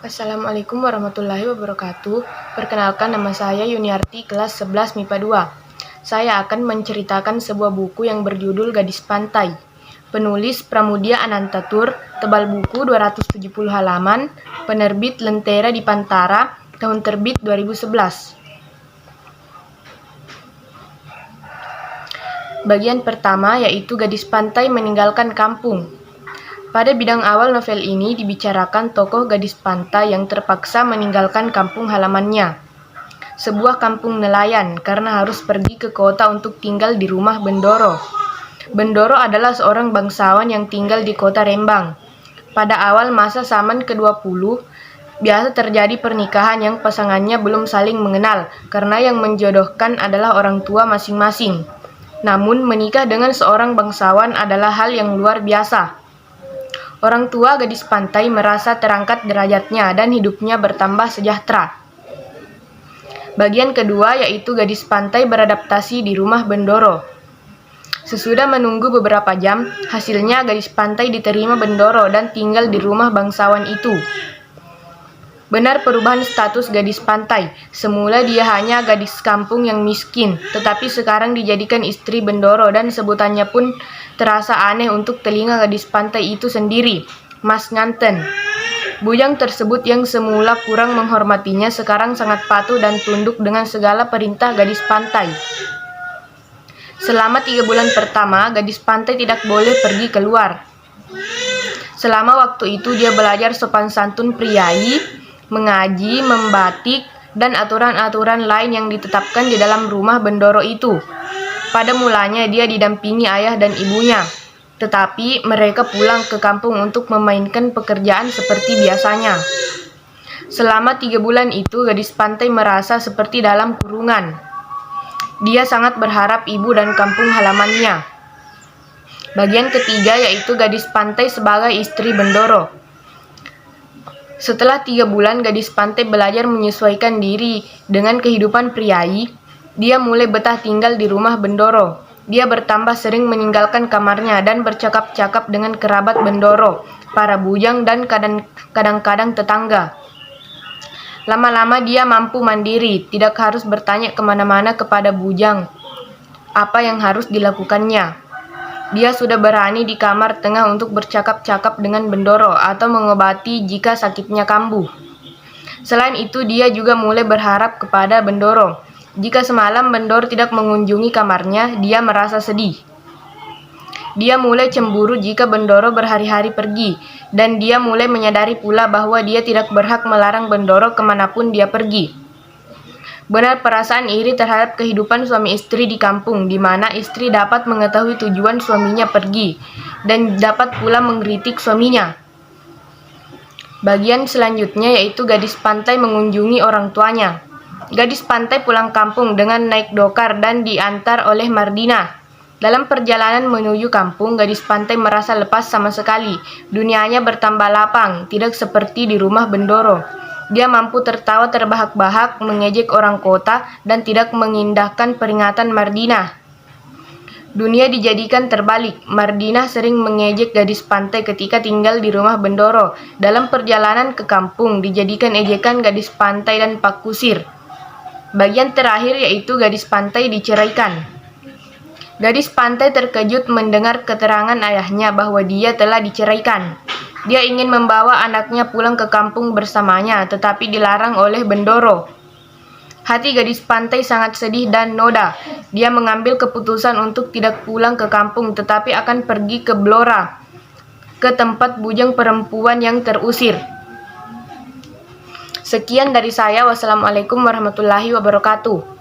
Assalamualaikum warahmatullahi wabarakatuh. Perkenalkan, nama saya Yuniarti, kelas 11 MIPA 2. Saya akan menceritakan sebuah buku yang berjudul Gadis Pantai. Penulis Pramudia Anantatur, tebal buku 270 halaman, penerbit Lentera di Pantara, tahun terbit 2011. Bagian pertama yaitu gadis pantai meninggalkan kampung. Pada bidang awal novel ini dibicarakan tokoh gadis pantai yang terpaksa meninggalkan kampung halamannya. Sebuah kampung nelayan karena harus pergi ke kota untuk tinggal di rumah Bendoro. Bendoro adalah seorang bangsawan yang tinggal di kota Rembang. Pada awal masa zaman ke-20, biasa terjadi pernikahan yang pasangannya belum saling mengenal karena yang menjodohkan adalah orang tua masing-masing. Namun menikah dengan seorang bangsawan adalah hal yang luar biasa. Orang tua gadis pantai merasa terangkat derajatnya dan hidupnya bertambah sejahtera. Bagian kedua yaitu gadis pantai beradaptasi di rumah Bendoro. Sesudah menunggu beberapa jam, hasilnya gadis pantai diterima Bendoro dan tinggal di rumah bangsawan itu. Benar perubahan status gadis pantai. Semula dia hanya gadis kampung yang miskin, tetapi sekarang dijadikan istri Bendoro dan sebutannya pun terasa aneh untuk telinga gadis pantai itu sendiri, Mas Nganten. Bujang tersebut yang semula kurang menghormatinya sekarang sangat patuh dan tunduk dengan segala perintah gadis pantai. Selama 3 bulan pertama, gadis pantai tidak boleh pergi keluar. Selama waktu itu dia belajar sopan santun priai, mengaji, membatik, dan aturan-aturan lain yang ditetapkan di dalam rumah Bendoro itu. Pada mulanya dia didampingi ayah dan ibunya, tetapi mereka pulang ke kampung untuk memainkan pekerjaan seperti biasanya. Selama 3 bulan itu gadis pantai merasa seperti dalam kurungan. Dia sangat berharap ibu dan kampung halamannya. Bagian ketiga yaitu gadis pantai sebagai istri Bendoro. Setelah 3 bulan gadis pantai belajar menyesuaikan diri dengan kehidupan priai, dia mulai betah tinggal di rumah Bendoro. Dia bertambah sering meninggalkan kamarnya dan bercakap-cakap dengan kerabat Bendoro, para bujang dan kadang-kadang tetangga. Lama-lama dia mampu mandiri, tidak harus bertanya kemana-mana kepada bujang apa yang harus dilakukannya. Dia sudah berani di kamar tengah untuk bercakap-cakap dengan Bendoro atau mengobati jika sakitnya kambuh. Selain itu, dia juga mulai berharap kepada Bendoro. Jika semalam Bendoro tidak mengunjungi kamarnya, dia merasa sedih. Dia mulai cemburu jika Bendoro berhari-hari pergi, dan dia mulai menyadari pula bahwa dia tidak berhak melarang Bendoro kemanapun dia pergi. Benar perasaan iri terhadap kehidupan suami istri di kampung, di mana istri dapat mengetahui tujuan suaminya pergi, dan dapat pula mengkritik suaminya. Bagian selanjutnya yaitu gadis pantai mengunjungi orang tuanya. Gadis pantai pulang kampung dengan naik dokar dan diantar oleh Mardina. Dalam perjalanan menuju kampung, gadis pantai merasa lepas sama sekali. Dunianya bertambah lapang, tidak seperti di rumah Bendoro. Dia mampu tertawa terbahak-bahak, mengejek orang kota, dan tidak mengindahkan peringatan Mardina. Dunia dijadikan terbalik. Mardina sering mengejek gadis pantai ketika tinggal di rumah Bendoro. Dalam perjalanan ke kampung, dijadikan ejekan gadis pantai dan Pak Kusir. Bagian terakhir yaitu gadis pantai diceraikan. Gadis pantai terkejut mendengar keterangan ayahnya bahwa dia telah diceraikan. Dia ingin membawa anaknya pulang ke kampung bersamanya, tetapi dilarang oleh Bendoro. Hati gadis pantai sangat sedih dan noda. Dia mengambil keputusan untuk tidak pulang ke kampung, tetapi akan pergi ke Blora, ke tempat bujang perempuan yang terusir. Sekian dari saya. Wassalamualaikum warahmatullahi wabarakatuh.